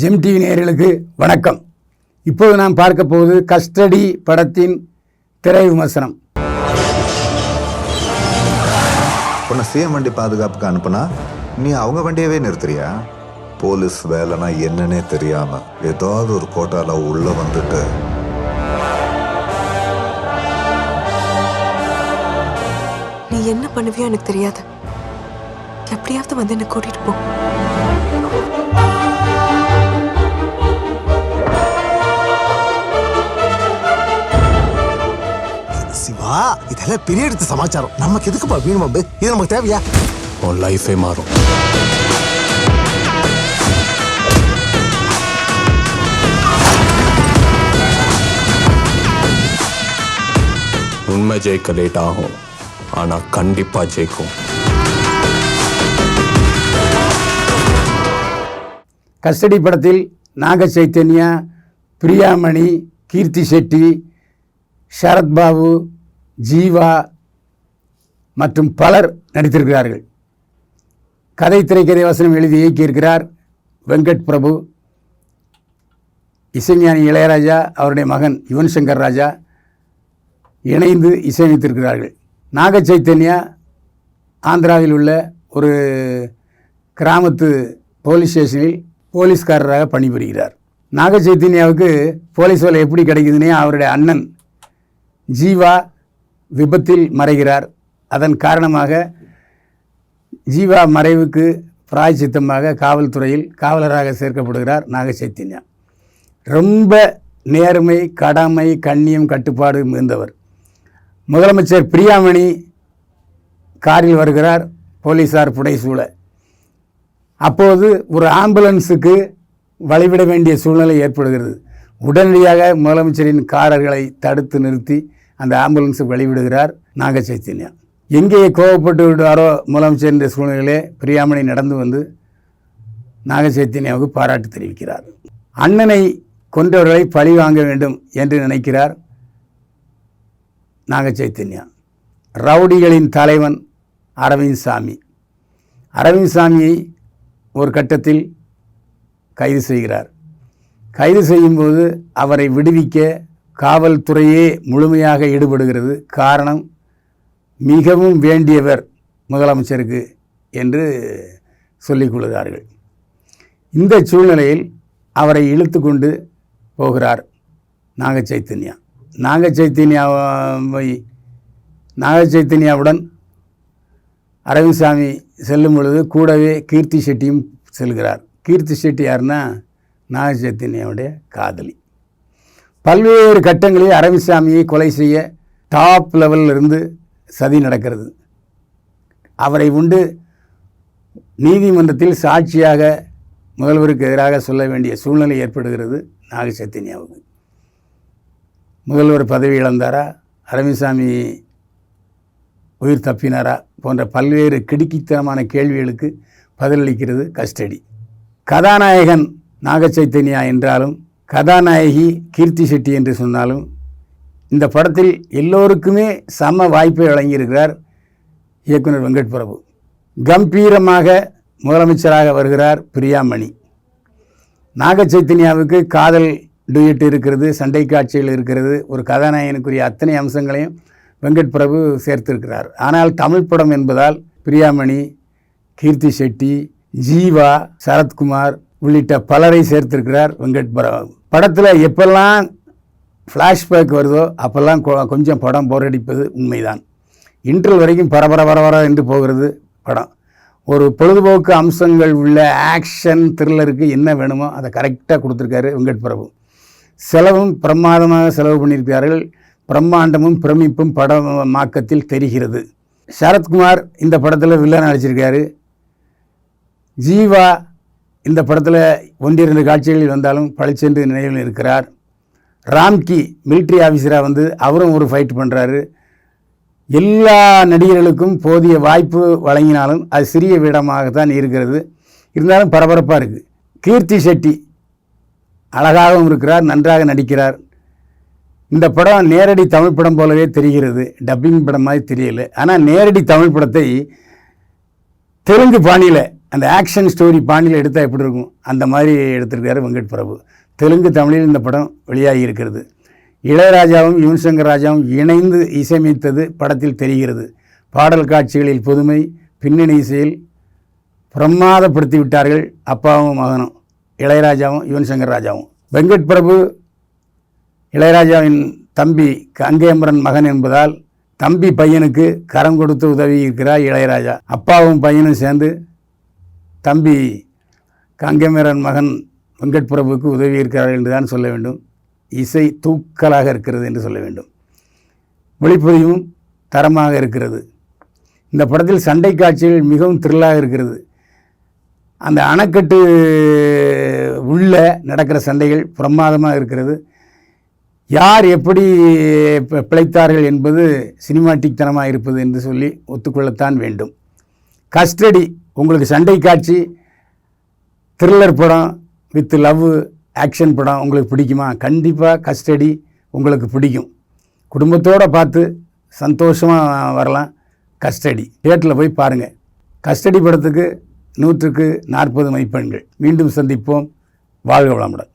GeM TV நேயர்களுக்கு வணக்கம். இப்போது நாம் பார்க்க போவது கஸ்டடி படத்தின் திரை விமர்சனம். உன்னை சிஎம் வண்டி பாதுகாப்புக்கு அனுப்புனா நீ அவங்க வண்டியவே நிறுத்துறியா? போலீஸ் வேலைனா என்னன்னே தெரியாம ஏதாவது ஒரு கோட்டால உள்ள வந்துட்டு நீ என்ன பண்ணுவியோ எனக்கு தெரியாது. எப்படியாவது வந்து என்ன கூட்டிட்டு போ. சிவா, இதெல்லாம் பெரிய எடுத்த சமாச்சாரம். நமக்கு எதுக்குப்பா வீண் பம்பு? இது நமக்கு தேவையா? உன் லைஃபே மாறும். உண்மை ஜெயிக்க லேட் ஆகும், ஆனா கண்டிப்பா ஜெயிக்கும். கஸ்டடி படத்தில் நாக சைத்தன்யா, பிரியாமணி, கீர்த்தி செட்டி, சரத்பாபு, ஜீவா மற்றும் பலர் நடித்திருக்கிறார்கள். கதை திரைக்கதை வசனம் எழுதி இயக்கியிருக்கிறார் வெங்கட் பிரபு. இசைஞானி இளையராஜா, அவருடைய மகன் யுவன் சங்கர் ராஜா இணைந்து இசையமைத்திருக்கிறார்கள். நாக சைத்தன்யா ஆந்திராவில் உள்ள ஒரு கிராமத்து போலீஸ் ஸ்டேஷனில் போலீஸ்காரராக பணிபுரிகிறார். நாக சைத்தன்யாவுக்கு போலீஸ் வேலை எப்படி கிடைக்குதுன்னே அவருடைய அண்ணன் ஜீவா விபத்தில் மறைகிறார். அதன் காரணமாக ஜீவா மறைவுக்கு பிராயச்சித்தமாக காவல்துறையில் காவலராக சேர்க்கப்படுகிறார் நாக சைத்தன்யா. ரொம்ப நேர்மை, கடமை, கண்ணியம், கட்டுப்பாடு மிகுந்தவர். முதலமைச்சர் பிரியாமணி காரில் வருகிறார், போலீஸார் புடைசூழ. அப்போது ஒரு ஆம்புலன்ஸுக்கு வழிவிட வேண்டிய சூழ்நிலை ஏற்படுகிறது. உடனடியாக முதலமைச்சரின் காரர்களை தடுத்து நிறுத்தி அந்த ஆம்புலன்ஸுக்கு வழிவிடுகிறார் நாக சைத்தன்யா. எங்கே கோவப்பட்டு விடுவாரோ முதலமைச்சர் என்ற சூழ்நிலையிலே பிரியாமணி நடந்து வந்து நாக சைத்தன்யாவுக்கு பாராட்டு தெரிவிக்கிறார். அண்ணனை கொன்றவர்களை பழி வாங்க வேண்டும் என்று நினைக்கிறார் நாக சைத்தன்யா. ரவுடிகளின் தலைவன் அரவிந்த் சாமி. அரவிந்த் சாமியை ஒரு கட்டத்தில் கைது செய்கிறார். கைது செய்யும்போது அவரை விடுவிக்க காவல்துறையே முழுமையாக ஈடுபடுகிறது. காரணம், மிகவும் வேண்டியவர் முதலமைச்சருக்கு என்று சொல்லிக் கொள்கிறார்கள். இந்த சூழ்நிலையில் அவரை இழுத்து கொண்டு போகிறார் நாக சைத்தன்யா. நாக சைத்தன்யாவுடன் அரவிந்த் சாமி செல்லும் பொழுது கூடவே கீர்த்தி செட்டியும் செல்கிறார். கீர்த்தி செட்டி யாருன்னா நாக சைத்தன்யாவுடைய காதலி. பல்வேறு கட்டங்களில் அரவிந்த் சாமியை கொலை செய்ய டாப் லெவலில் இருந்து சதி நடக்கிறது. அவரை உண்டு நீதிமன்றத்தில் சாட்சியாக முதல்வருக்கு எதிராக சொல்ல வேண்டிய சூழ்நிலை ஏற்படுகிறது நாக சைத்தன்யாவுக்கு. முதல்வர் பதவி இழந்தாரா, அரவிந்த் சாமி உயிர் தப்பினாரா போன்ற பல்வேறு கிடுக்கித்தனமான கேள்விகளுக்கு பதிலளிக்கிறது கஸ்டடி. கதாநாயகன் நாக சைத்தன்யா என்றாலும் கதாநாயகி கீர்த்தி செட்டி என்று சொன்னாலும் இந்த படத்தில் எல்லோருக்குமே சம வாய்ப்பை வழங்கியிருக்கிறார் இயக்குனர் வெங்கட் பிரபு. கம்பீரமாக முதலமைச்சராக வருகிறார் பிரியாமணி. நாக சைத்தன்யாவுக்கு காதல் டூயட் இருக்கிறது, சண்டை காட்சிகள் இருக்கிறது. ஒரு கதாநாயகனுக்குரிய அத்தனை அம்சங்களையும் வெங்கட் பிரபு சேர்த்திருக்கிறார். ஆனால் தமிழ் படம் என்பதால் பிரியாமணி, கீர்த்தி செட்டி, ஜீவா, சரத்குமார் உள்ளிட்ட பலரை சேர்த்திருக்கிறார் வெங்கட் பிரபு. படத்தில் எப்பெல்லாம் ஃப்ளாஷ்பேக் வருதோ அப்போல்லாம் கொஞ்சம் படம் போரடிப்பது உண்மைதான். இன்டர்வல் வரைக்கும் பரபர என்று போகிறது படம். ஒரு பொழுதுபோக்கு அம்சங்கள் உள்ள ஆக்ஷன் த்ரில்லருக்கு என்ன வேணுமோ அதை கரெக்டாக கொடுத்துருக்காரு வெங்கட் பிரபு. செலவும் பிரமாதமாக செலவு பண்ணியிருக்கிறார்கள். பிரம்மாண்டமும் பிரமிப்பும் படமாக்கத்தில் தெரிகிறது. சரத்குமார் இந்த படத்தில் வில்லன் நடிச்சிருக்காரு. ஜீவா இந்த படத்தில் 1-2 காட்சிகளில் வந்தாலும் பழிச்சென்று நினைவில் இருக்கிறார். ராம்கி மிலிட்ரி ஆஃபீஸராக வந்து அவரும் ஒரு ஃபைட் பண்ணுறாரு. எல்லா நடிகர்களுக்கும் போதிய வாய்ப்பு வழங்கினாலும் அது சிறிய வேடமாகத்தான் இருக்கிறது. இருந்தாலும் பரபரப்பாக இருக்குது. கீர்த்தி செட்டி அழகாகவும் இருக்கிறார், நன்றாக நடிக்கிறார். இந்த படம் நேரடி தமிழ் படம் போலவே தெரிகிறது, டப்பிங் படம் மாதிரி தெரியல. ஆனால் நேரடி தமிழ் படத்தை தெலுங்கு பாணியில் அந்த ஆக்ஷன் ஸ்டோரி பாணியில் எடுத்தால் எப்படி இருக்கும் அந்த மாதிரி எடுத்திருக்காரு வெங்கட் பிரபு. தெலுங்கு தமிழில் இந்த படம் வெளியாகி இருக்கிறது. இளையராஜாவும் யுவன் சங்கர் ராஜாவும் இணைந்து இசையமைத்தது படத்தில் தெரிகிறது. பாடல் காட்சிகளில் புதுமை, பின்னணி இசையில் பிரமாதப்படுத்தி விட்டார்கள் அப்பாவும் மகனும், இளையராஜாவும் யுவன் சங்கர் ராஜாவும். வெங்கட் பிரபு இளையராஜாவின் தம்பி கங்கையமரன் மகன் என்பதால் தம்பி பையனுக்கு கரம் கொடுத்து உதவி இருக்கிறார் இளையராஜா. அப்பாவும் பையனும் சேர்ந்து தம்பி கங்கையமரன் மகன் வெங்கட் பிரபுவுக்கு உதவி இருக்கிறார்கள் என்று தான் சொல்ல வேண்டும். இசை தூக்கலாக இருக்கிறது என்று சொல்ல வேண்டும். ஒளிப்பதிவும் தரமாக இருக்கிறது. இந்த படத்தில் சண்டை காட்சிகள் மிகவும் த்ரில்லாக இருக்கிறது. அந்த அணைக்கட்டு உள்ள நடக்கிற சண்டைகள் பிரமாதமாக இருக்கிறது. யார் எப்படி பிழைத்தார்கள் என்பது சினிமாட்டிக் தனமாக இருப்பது என்று சொல்லி ஒத்துக்கொள்ளத்தான் வேண்டும். கஸ்டடி உங்களுக்கு சண்டை காட்சி, த்ரில்லர் படம் வித் லவ் ஆக்ஷன் படம் உங்களுக்கு பிடிக்குமா? கண்டிப்பாக கஸ்டடி உங்களுக்கு பிடிக்கும். குடும்பத்தோடு பார்த்து சந்தோஷமாக வரலாம். கஸ்டடி தியேட்டரில் போய் பாருங்கள். கஸ்டடி படத்துக்கு 100க்கு 40 மதிப்பெண்கள். மீண்டும் சந்திப்போம். வாழ்க வளமுடன்.